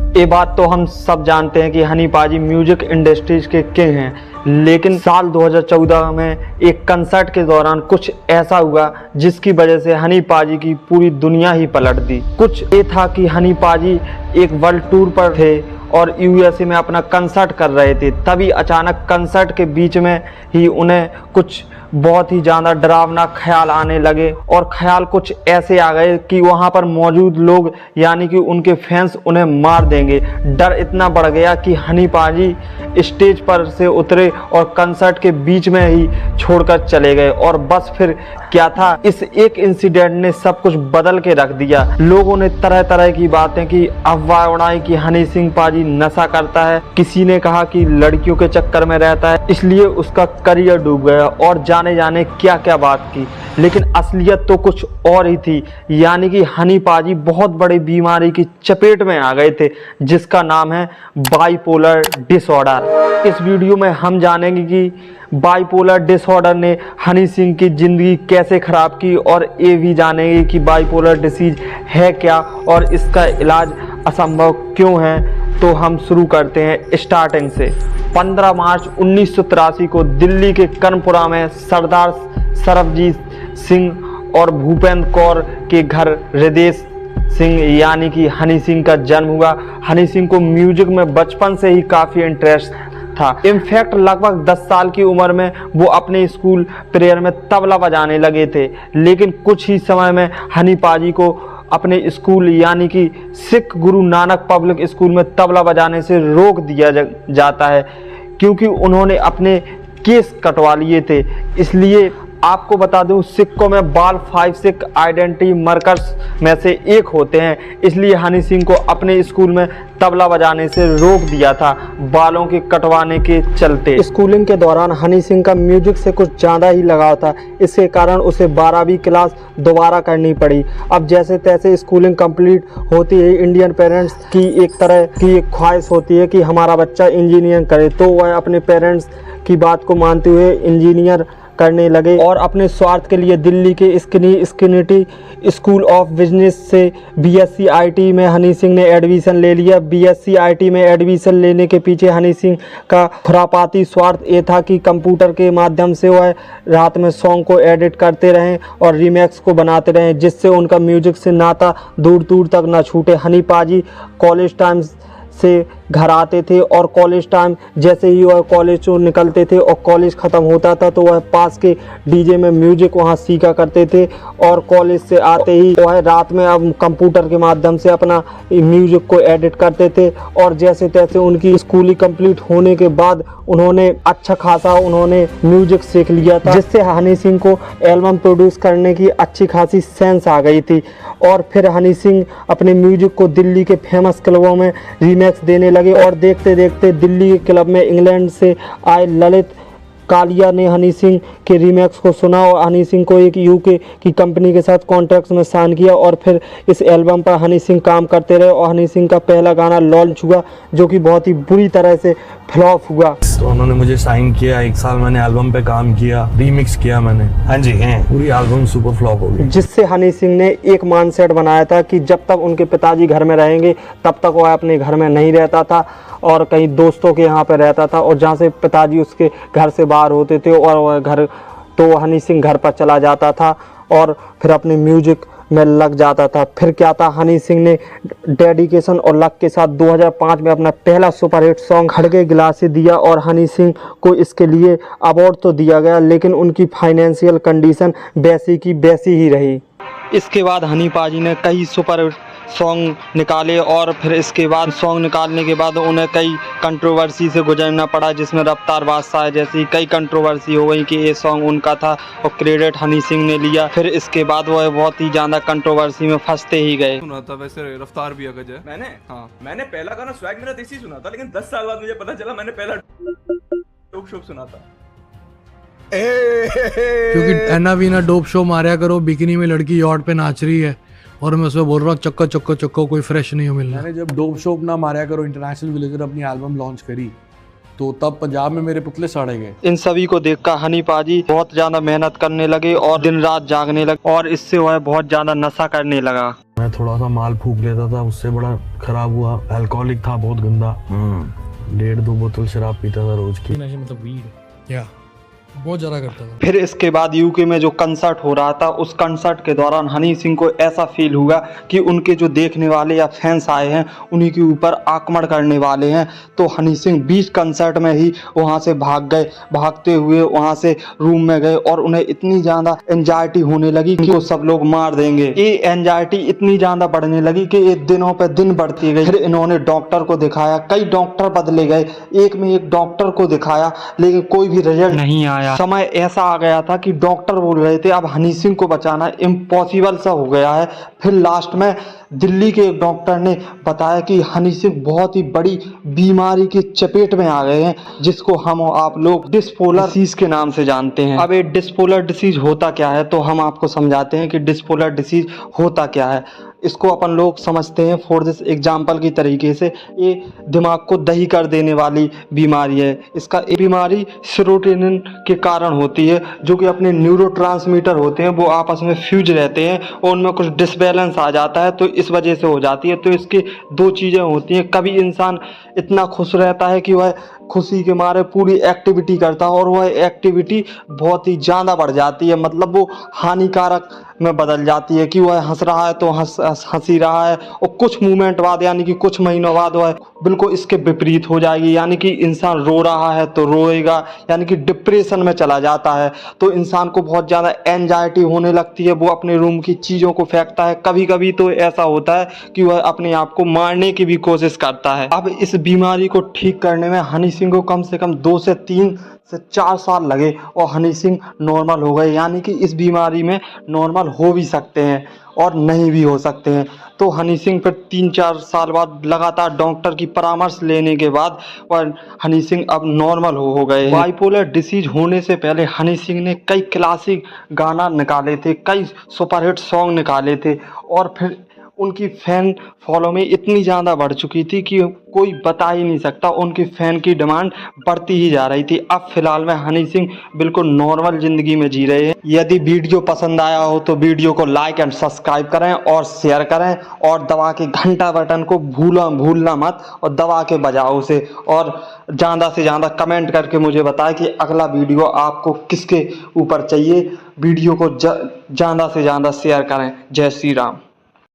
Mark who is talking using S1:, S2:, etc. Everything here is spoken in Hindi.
S1: ये बात तो हम सब जानते हैं कि हनी पाजी म्यूजिक इंडस्ट्रीज के किंग हैं, लेकिन साल 2014 में एक कंसर्ट के दौरान कुछ ऐसा हुआ जिसकी वजह से हनी पाजी की पूरी दुनिया ही पलट दी। कुछ ये था कि हनी पाजी एक वर्ल्ड टूर पर थे और यूएसए में अपना कंसर्ट कर रहे थे। तभी अचानक कंसर्ट के बीच में ही उन्हें कुछ बहुत ही ज़्यादा डरावना ख्याल आने लगे और ख्याल कुछ ऐसे आ गए कि वहाँ पर मौजूद लोग यानी कि उनके फैंस उन्हें मार देंगे। डर इतना बढ़ गया कि हनी पाजी स्टेज पर से उतरे और कंसर्ट के बीच में ही छोड़कर चले गए। और बस फिर क्या था, इस एक इंसिडेंट ने सब कुछ बदल के रख दिया। लोगों ने तरह तरह की बातें की, अफवाह उड़ाई कि हनी सिंह पाजी नशा करता है, किसी ने कहा कि लड़कियों के चक्कर में रहता है इसलिए उसका करियर डूब गया, और जाने क्या क्या बात की। लेकिन असलियत तो कुछ और ही थी, यानी कि हनी पाजी बहुत बड़ी बीमारी की चपेट में आ गए थे जिसका नाम है बाइपोलर डिसऑर्डर। इस वीडियो में हम जानेंगे कि बाइपोलर डिसऑर्डर ने हनी सिंह की ज़िंदगी कैसे ख़राब की, और ये भी जानेंगे कि बाइपोलर डिसीज है क्या और इसका इलाज असंभव क्यों है। तो हम शुरू करते हैं स्टार्टिंग से। 15 मार्च 1983 को दिल्ली के कर्णपुरा में सरदार सरबजीत सिंह और भूपेंद्र कौर के घर हृदय सिंह यानी कि हनी सिंह का जन्म हुआ। हनी सिंह को म्यूजिक में बचपन से ही काफ़ी इंटरेस्ट था। इनफैक्ट लगभग 10 साल की उम्र में वो अपने स्कूल प्रेयर में तबला बजाने लगे थे, लेकिन कुछ ही समय में हनी पाजी को अपने स्कूल यानी कि सिख गुरु नानक पब्लिक स्कूल में तबला बजाने से रोक दिया जाता है क्योंकि उन्होंने अपने केस कटवा लिए थे। इसलिए आपको बता दूं, सिखों में बाल 5 सिख आइडेंटिटी मार्कर्स में से एक होते हैं, इसलिए हनी सिंह को अपने स्कूल में तबला बजाने से रोक दिया था बालों के कटवाने के चलते। स्कूलिंग के दौरान हनी सिंह का म्यूजिक से कुछ ज़्यादा ही लगाव था, इसके कारण उसे 12वीं क्लास दोबारा करनी पड़ी। अब जैसे तैसे स्कूलिंग कंप्लीट होती है, इंडियन पेरेंट्स की एक तरह की एक ख्वाहिश होती है कि हमारा बच्चा इंजीनियरिंग करे, तो वह अपने पेरेंट्स की बात को मानते हुए इंजीनियर करने लगे और अपने स्वार्थ के लिए दिल्ली के स्किनिटी स्कूल ऑफ बिजनेस से बीएससी आईटी में हनी सिंह ने एडमिशन ले लिया। बीएससी आईटी में एडमिशन लेने के पीछे हनी सिंह का खुरापाती स्वार्थ ये था कि कंप्यूटर के माध्यम से वह रात में सॉन्ग को एडिट करते रहें और रीमेक्स को बनाते रहें, जिससे उनका म्यूजिक से नाता दूर दूर तक न छूटे। हनी पाजी कॉलेज टाइम से घर आते थे और कॉलेज टाइम जैसे ही वह कॉलेज से निकलते थे और कॉलेज ख़त्म होता था तो वह पास के डीजे में म्यूजिक वहां सीखा करते थे, और कॉलेज से आते ही वह रात में अब कंप्यूटर के माध्यम से अपना म्यूजिक को एडिट करते थे। और जैसे तैसे उनकी स्कूलिंग कंप्लीट होने के बाद उन्होंने अच्छा खासा म्यूजिक सीख लिया था, जिससे हनी सिंह को एल्बम प्रोड्यूस करने की अच्छी खासी सेंस आ गई थी। और फिर हनी सिंह अपने म्यूजिक को दिल्ली के फेमस क्लबों में रीमेक्स देने लगे और देखते देखते दिल्ली के क्लब में इंग्लैंड से आए ललित कालिया ने हनी सिंह के रीमेक्स को सुना और हनी सिंह को एक यूके की कंपनी के साथ कॉन्ट्रैक्ट में साइन किया, और फिर इस एल्बम पर हनी सिंह काम करते रहे और हनी सिंह का पहला गाना लॉन्च हुआ जो कि बहुत ही बुरी तरह से फ्लॉप हुआ।
S2: तो उन्होंने मुझे साइन किया, 1 साल मैंने एल्बम पे काम किया, रीमिक्स किया मैंने। हाँ जी, हैं पूरी एल्बम सुपर फ्लॉप हो गई, जिससे
S1: हनी सिंह ने एक माइंडसेट बनाया था कि जब तक उनके पिताजी घर में रहेंगे तब तक वह अपने घर में नहीं रहता था और कहीं दोस्तों के यहाँ पे रहता था, और जहाँ से पिताजी उसके घर से बाहर होते थे और वह घर तो हनी सिंह घर पर चला जाता था और फिर अपने म्यूजिक में लग जाता था। फिर क्या था, हनी सिंह ने डेडिकेशन और लक के साथ 2005 में अपना पहला सुपरहिट सॉन्ग खड़गे गिलास दिया, और हनी सिंह को इसके लिए अवार्ड तो दिया गया, लेकिन उनकी फाइनेंशियल कंडीशन वैसी की वैसी ही रही। इसके बाद हनी पाजी ने कई सुपर सॉन्ग निकाले और फिर इसके बाद सॉन्ग निकालने के बाद उन्हें कई कंट्रोवर्सी से गुजरना पड़ा, जिसमें रफ्तार बादशाह जैसी कई कंट्रोवर्सी हो गई कि ये सॉन्ग उनका था और क्रेडिट हनी सिंह ने लिया। फिर इसके बाद वह बहुत ही ज़्यादा कंट्रोवर्सी में फंसते ही गए।
S3: सुना था वैसे रफ्तार भी अगज है मैंने पहला गाना स्वैग मेरा देसी सुना था, लेकिन 10 साल बाद मुझे पता चला मैंने पहला डोप शो सुना था।
S4: क्योंकि एना वीना डोप शो मारा करो, बिकनी में लड़की यॉट पे नाच रही है और मैं उसमें बोल रहा हूँ चक्को चक्को चक्को, कोई फ्रेश नहीं हो मिल रहा।
S2: मैंने जब डोप शो अपना मारा करो इंटरनेशनल विलेजर अपनी एल्बम लॉन्च करी
S5: तो तब पंजाब में मेरे पुतले साड़े गए।
S1: इन सभी को देखकर हनी पाजी बहुत ज्यादा मेहनत करने लगे और दिन रात जागने लगे और इससे वह बहुत ज्यादा नशा करने लगा।
S2: मैं थोड़ा सा माल फूक लेता था, उससे बड़ा खराब हुआ। अल्कोहलिक था, बहुत गंदा। 1.5-2 बोतल शराब पीता था रोज की।
S4: नशे मतलब वीड या बहुत ज़्यादा करता था।
S1: फिर इसके बाद यूके में जो कंसर्ट हो रहा था, उस कंसर्ट के दौरान हनी सिंह को ऐसा फील हुआ कि उनके जो देखने वाले या फैंस आए हैं उन्हीं के ऊपर आक्रमण करने वाले हैं। तो हनी सिंह 20 कंसर्ट में ही वहां से भाग गए। भागते हुए वहां से रूम में गए और उन्हें इतनी ज़्यादा एंजाइटी होने लगी कि वो सब लोग मार देंगे। ये एंजाइटी इतनी ज़्यादा बढ़ने लगी कि ये दिनों पर दिन बढ़ती गई। फिर इन्होंने डॉक्टर को दिखाया, कई डॉक्टर बदले गए, एक में एक डॉक्टर को दिखाया लेकिन कोई भी रिजल्ट नहीं आया। समय ऐसा आ गया था कि डॉक्टर बोल रहे थे अब हनी सिंह को बचाना इम्पॉसिबल सा हो गया है। फिर लास्ट में दिल्ली के एक डॉक्टर ने बताया कि हनी सिंह बहुत ही बड़ी बीमारी की चपेट में आ गए हैं, जिसको हम आप लोग डिस्पोलर डिसीज के नाम से जानते हैं। अब ये डिस्पोलर डिसीज होता क्या है, तो हम आपको समझाते हैं कि डिस्पोलर डिसीज होता क्या है। इसको अपन लोग समझते हैं फॉर दिस एग्जाम्पल की तरीके से, ये दिमाग को दही कर देने वाली बीमारी है। इसका ये बीमारी सेरोटोनिन के कारण होती है, जो कि अपने न्यूरोट्रांसमीटर होते हैं वो आपस में फ्यूज रहते हैं और उनमें कुछ डिसबैलेंस आ जाता है, तो इस वजह से हो जाती है। तो इसकी 2 चीज़ें होती हैं, कभी इंसान इतना खुश रहता है कि वह खुशी के मारे पूरी एक्टिविटी करता है और वह एक्टिविटी बहुत ही ज़्यादा बढ़ जाती है, मतलब वो हानिकारक में बदल जाती है कि वह हंस रहा है तो हंसी रहा है और कुछ मूवमेंट बाद यानी कि कुछ महीनों बाद वह बिल्कुल इसके विपरीत हो जाएगी, यानी कि इंसान रो रहा है तो रोएगा, यानी कि डिप्रेशन में चला जाता है। तो इंसान को बहुत ज़्यादा एंजाइटी होने लगती है, वो अपने रूम की चीज़ों को फेंकता है, कभी कभी तो ऐसा होता है कि वह अपने आप को मारने की भी कोशिश करता है। अब इस बीमारी को ठीक करने में हनी सिंह को कम से कम 2 से 3 से 4 साल लगे और हनी सिंह नॉर्मल हो गए, यानी कि इस बीमारी में नॉर्मल हो भी सकते हैं और नहीं भी हो सकते हैं। तो हनी सिंह फिर 3-4 साल बाद लगातार डॉक्टर की परामर्श लेने के बाद वह हनी सिंह अब नॉर्मल हो गए। बाइपोलर डिसीज होने से पहले हनी सिंह ने कई क्लासिक गाना निकाले थे, कई सुपरहिट सॉन्ग निकाले थे और फिर उनकी फ़ैन फॉलोइंग इतनी ज़्यादा बढ़ चुकी थी कि कोई बता ही नहीं सकता, उनकी फ़ैन की डिमांड बढ़ती ही जा रही थी। अब फिलहाल में हनी सिंह बिल्कुल नॉर्मल ज़िंदगी में जी रहे हैं। यदि वीडियो पसंद आया हो तो वीडियो को लाइक एंड सब्सक्राइब करें और शेयर करें और दबा के घंटा बटन को भूलना मत और दबा के बजाओ उसे, और ज़्यादा से ज़्यादा कमेंट करके मुझे बताएं कि अगला वीडियो आपको किसके ऊपर चाहिए। वीडियो को ज़्यादा से ज़्यादा शेयर करें। जय श्री राम।